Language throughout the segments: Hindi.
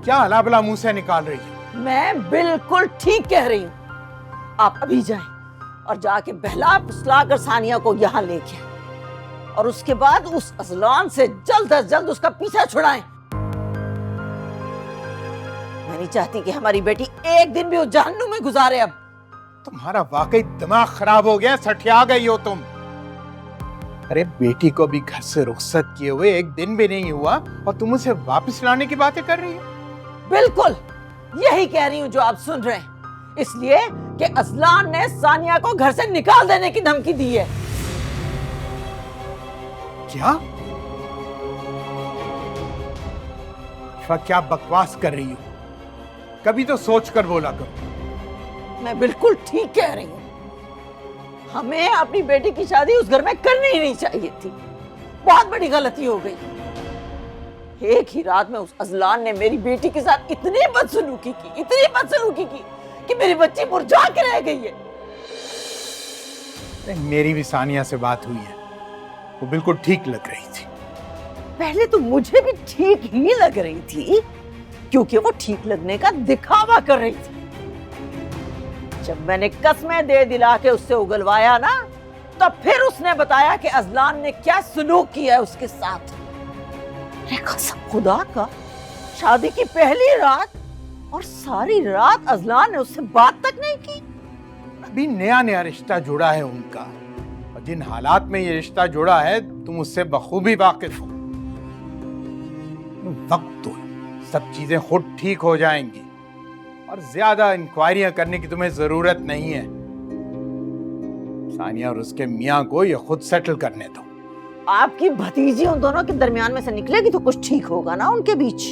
क्या अलाबला मुंह से निकाल रही है? मैं बिल्कुल ठीक कह रही हूँ। आप अभी जाएं और जाके बहला फुसला कर सानिया को यहाँ लेके आएं और उसके बाद उस अज़लान से जल्द अज जल्द उसका पीछा छुड़ाएं। मैं नहीं चाहती कि हमारी बेटी एक दिन भी उस जहन्नुम में गुजारे। अब तुम्हारा वाकई दिमाग खराब हो गया, सठिया गई हो तुम। अरे बेटी को भी घर से रुखसत किए हुए एक दिन भी नहीं हुआ और तुम उसे वापस लाने की बातें कर रही हो। बिल्कुल यही कह रही हूँ जो आप सुन रहे हैं, इसलिए कि अज़लान ने सानिया को घर से निकाल देने की धमकी दी है। क्या? क्या बकवास कर रही हो? कभी तो सोच कर बोला करो। मैं बिल्कुल ठीक कह रही हूँ। हमें अपनी बेटी की शादी उस घर में करनी ही नहीं चाहिए थी। बहुत बड़ी गलती हो गई। एक ही रात में उस अज़लान ने मेरी बेटी के साथ इतनी बदसलूकी की कि मेरी बच्ची मुरझा के रह गई है। मेरी भी सानिया से बात हुई है, वो बिल्कुल ठीक लग रही थी। पहले तो मुझे भी ठीक ही लग रही थी, क्योंकि वो ठीक लगने का दिखावा कर रही थी। जब मैंने कस्में दे दिला के उससे उगलवाया ना, तो फिर उसने बताया कि अज़लान ने क्या सलूक किया है उसके साथ। कसम खुदा का, शादी की पहली रात और सारी रात अज़लान ने उससे बात तक नहीं की। अभी नया नया रिश्ता जुड़ा है उनका, और जिन हालात में ये रिश्ता जुड़ा है तुम उससे बखूबी वाकिफ हो। वक्त दो, सब चीजें खुद ठीक हो जाएंगी और ज्यादा इंक्वायरियां करने की तुम्हें जरूरत नहीं है। सानिया और उसके मियां को ये खुद सेटल करने दो। आपकी भतीजी उन दोनों के दरमियान में से निकलेगी तो कुछ ठीक होगा ना उनके बीच।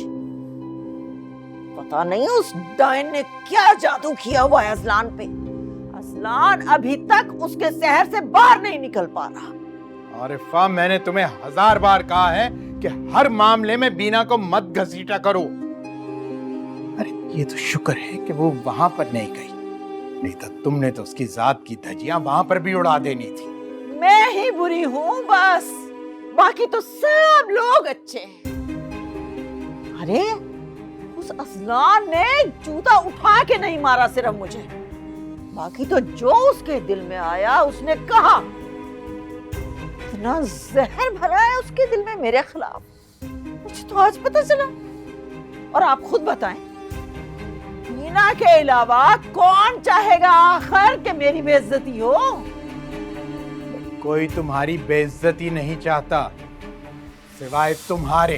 पता नहीं उस डायन ने क्या जादू किया हुआ है अज़लान पे। अज़लान अभी तक उसके शहर से बाहर नहीं निकल पा रहा। आरिफा, मैंने तुम्हें 1000 बार कहा है कि हर मामले में बीना को मत घसीटा करो। अरे ये तो शुक्र है कि वो वहां पर नहीं गई, नहीं तो तुमने तो उसकी जात की धज्जियां वहां पर भी उड़ा देनी थी। मैं ही बुरी हूँ बस, बाकी तो सब लोग अच्छे हैं। अरे उस अज़लान ने जूता उठा के नहीं मारा सिर्फ मुझे, बाकी तो जो उसके दिल में आया उसने कहा। इतना जहर भरा है उसके दिल में मेरे खिलाफ, मुझे तो आज पता चला। और आप खुद बताएं, मीना के अलावा कौन चाहेगा आखिर कि मेरी बेइज्जती हो? कोई तुम्हारी बेइज्जती नहीं चाहता सिवाय तुम्हारे।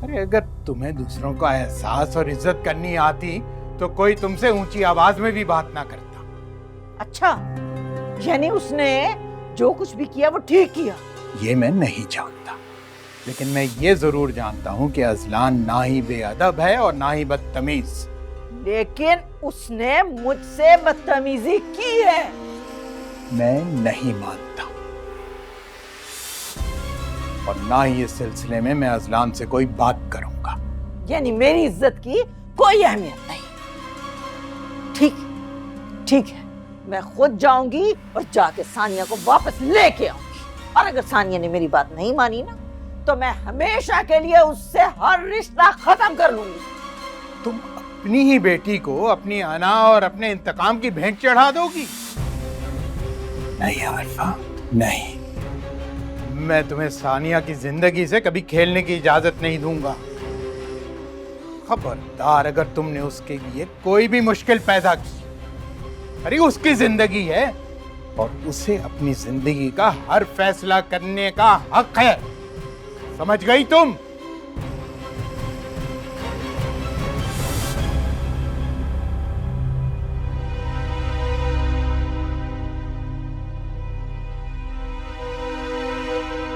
अरे अगर तुम्हें दूसरों का एहसास और इज्जत करनी आती तो कोई तुमसे ऊंची आवाज में भी बात ना करता। अच्छा, यानी उसने जो कुछ भी किया वो ठीक किया? ये मैं नहीं जानता, लेकिन मैं ये जरूर जानता हूँ कि अज़लान ना ही बेअदब है और ना ही बदतमीज। लेकिन उसने मुझसे बदतमीजी की है। मैं नहीं मानता, और ना ही इस सिलसिले में मैं अज़लान से कोई बात करूंगा। यानी मेरी इज्जत की कोई अहमियत नहीं। ठीक है, मैं खुद जाऊंगी और जाके सानिया को वापस लेके आऊंगी। और अगर सानिया ने मेरी बात नहीं मानी ना, तो मैं हमेशा के लिए उससे हर रिश्ता खत्म कर लूंगी। तुम अपनी ही बेटी को अपनी अना और अपने इंतकाम की भेंट चढ़ा दोगी? नहीं आरिफा, नहीं। मैं तुम्हें सानिया की जिंदगी से कभी खेलने की इजाजत नहीं दूंगा। खबरदार अगर तुमने उसके लिए कोई भी मुश्किल पैदा की। अरे उसकी जिंदगी है और उसे अपनी जिंदगी का हर फैसला करने का हक है। समझ गई तुम?